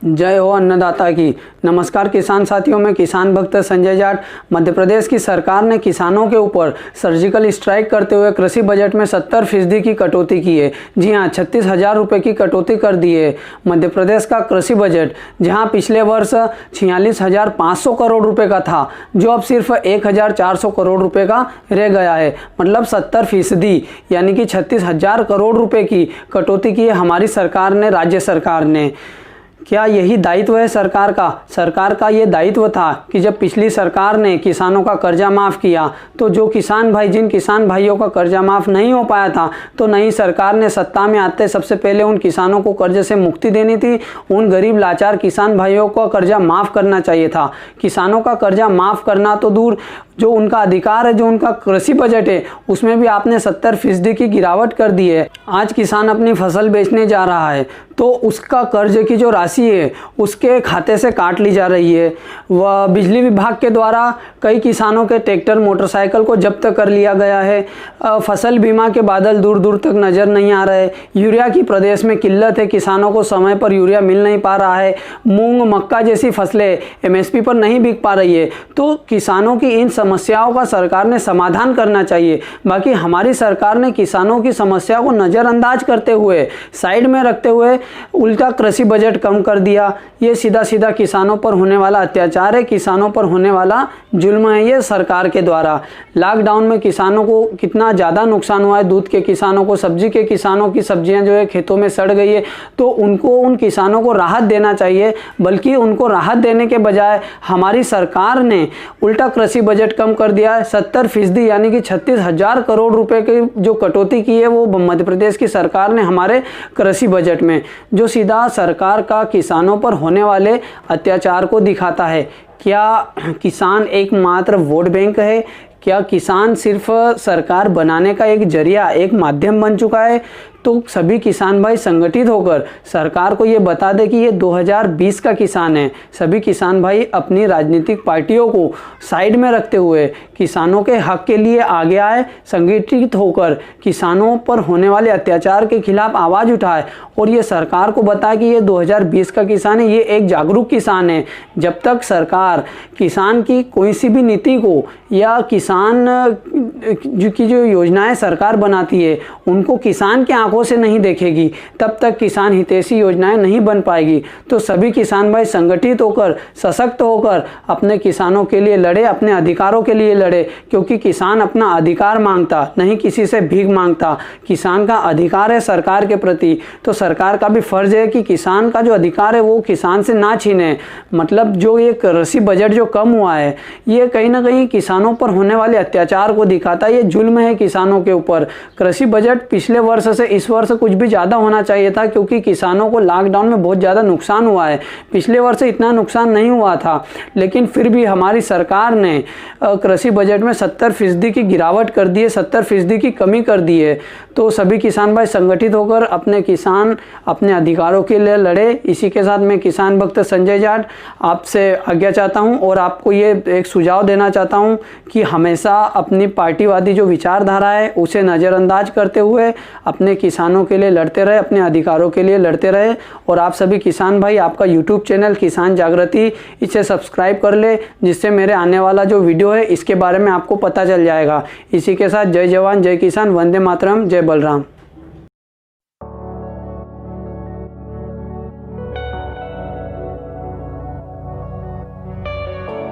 जय हो अन्नदाता की। नमस्कार किसान साथियों, में किसान भक्त संजय जाट। मध्य प्रदेश की सरकार ने किसानों के ऊपर सर्जिकल स्ट्राइक करते हुए कृषि बजट में 70% की कटौती की है। जी हां, 36,000 रुपये की कटौती कर दी है। मध्य प्रदेश का कृषि बजट जहां पिछले वर्ष 46,500 करोड़ रुपए का था, जो अब सिर्फ 1,400 करोड़ रुपए का रह गया है। मतलब 70%, यानी कि 36,000 करोड़ रुपए की कटौती की है हमारी सरकार ने, राज्य सरकार ने। क्या यही दायित्व है सरकार का? सरकार का ये दायित्व था कि जब पिछली सरकार ने किसानों का कर्जा माफ़ किया, तो जो किसान भाई, जिन किसान भाइयों का कर्जा माफ़ नहीं हो पाया था, तो नई सरकार ने सत्ता में आते सबसे पहले उन किसानों को कर्जे से मुक्ति देनी थी। उन गरीब लाचार किसान भाइयों का कर्जा माफ़ करना चाहिए था। किसानों का कर्जा माफ़ करना तो दूर, जो उनका अधिकार है, जो उनका कृषि बजट है, उसमें भी आपने 70% की गिरावट कर दी है। आज किसान अपनी फसल बेचने जा रहा है तो उसका कर्ज की जो राशि है उसके खाते से काट ली जा रही है। वह बिजली विभाग के द्वारा कई किसानों के ट्रैक्टर, मोटरसाइकिल को जब्त कर लिया गया है। फसल बीमा के बादल दूर दूर तक नज़र नहीं आ रहे। यूरिया की प्रदेश में किल्लत है, किसानों को समय पर यूरिया मिल नहीं पा रहा है। मूंग, मक्का जैसी फसलें MSP पर नहीं बिक पा रही है। तो किसानों की इन समस्याओं का सरकार ने समाधान करना चाहिए। बाकी हमारी सरकार ने किसानों की समस्या को नज़रअंदाज करते हुए, साइड में रखते हुए उल्टा कृषि बजट कम कर दिया। ये सीधा सीधा किसानों पर होने वाला अत्याचार है, किसानों पर होने वाला जुल्म है ये सरकार के द्वारा। लॉकडाउन में किसानों को कितना ज़्यादा नुकसान हुआ है। दूध के किसानों को, सब्जी के किसानों की सब्जियां जो है खेतों में सड़ गई है, तो उनको, उन किसानों को राहत देना चाहिए। बल्कि उनको राहत देने के बजाय हमारी सरकार ने उल्टा कृषि बजट कम कर दिया है। 70%, यानी कि 36,000 करोड़ रुपए की जो कटौती की है वो मध्य प्रदेश की सरकार ने हमारे कृषि बजट में, जो सीधा सरकार का किसानों पर होने वाले अत्याचार को दिखाता है। क्या किसान एकमात्र वोट बैंक है? क्या किसान सिर्फ सरकार बनाने का एक जरिया, एक माध्यम बन चुका है? तो सभी किसान भाई संगठित होकर सरकार को ये बता दे कि ये 2020 का किसान है। सभी किसान भाई अपनी राजनीतिक पार्टियों को साइड में रखते हुए किसानों के हक के लिए आगे आए, संगठित होकर किसानों पर होने वाले अत्याचार के खिलाफ आवाज़ उठाए और ये सरकार को बताए कि ये 2020 का किसान है, ये एक जागरूक किसान है। जब तक सरकार किसान की कोई सी भी नीति को या किसान की जो योजनाएं सरकार बनाती है उनको किसान के आंखों से नहीं देखेगी, तब तक किसान हितैषी योजनाएं नहीं बन पाएगी। तो सभी किसान भाई संगठित होकर, सशक्त होकर अपने किसानों के लिए लड़े, अपने अधिकारों के लिए लड़े। क्योंकि किसान अपना अधिकार मांगता, नहीं किसी से भीख मांगता। किसान का अधिकार है सरकार के प्रति, तो सरकार का भी फर्ज है कि किसान का जो अधिकार है वो किसान से ना छीने। मतलब जो ये कृषि बजट जो कम हुआ है, ये कहीं ना कहीं किसानों पर होने वाले अत्याचार को दिखाता है। ये जुल्म है किसानों के ऊपर। कृषि बजट पिछले वर्ष से इस वर्ष कुछ भी ज़्यादा होना चाहिए था, क्योंकि किसानों को लॉकडाउन में बहुत ज़्यादा नुकसान हुआ है। पिछले वर्ष इतना नुकसान नहीं हुआ था, लेकिन फिर भी हमारी सरकार ने कृषि बजट में 70% की गिरावट कर दी है, 70% की कमी कर दी है। तो सभी किसान भाई संगठित होकर अपने किसान, अपने अधिकारों के लिए लड़े। इसी के साथ मैं किसान भक्त संजय जाट आपसे आज्ञा चाहता हूं और आपको ये एक सुझाव देना चाहता हूं कि हमेशा अपनी पार्टीवादी जो विचारधारा है उसे नज़रअंदाज करते हुए अपने किसानों के लिए लड़ते रहे, अपने अधिकारों के लिए लड़ते रहे। और आप सभी किसान भाई आपका YouTube चैनल किसान जागृति, इसे सब्सक्राइब कर ले, जिससे मेरे आने वाला जो वीडियो है इसके बारे में आपको पता चल जाएगा। इसी के साथ जय जवान, जय किसान, वंदे मातरम, जय बलराम।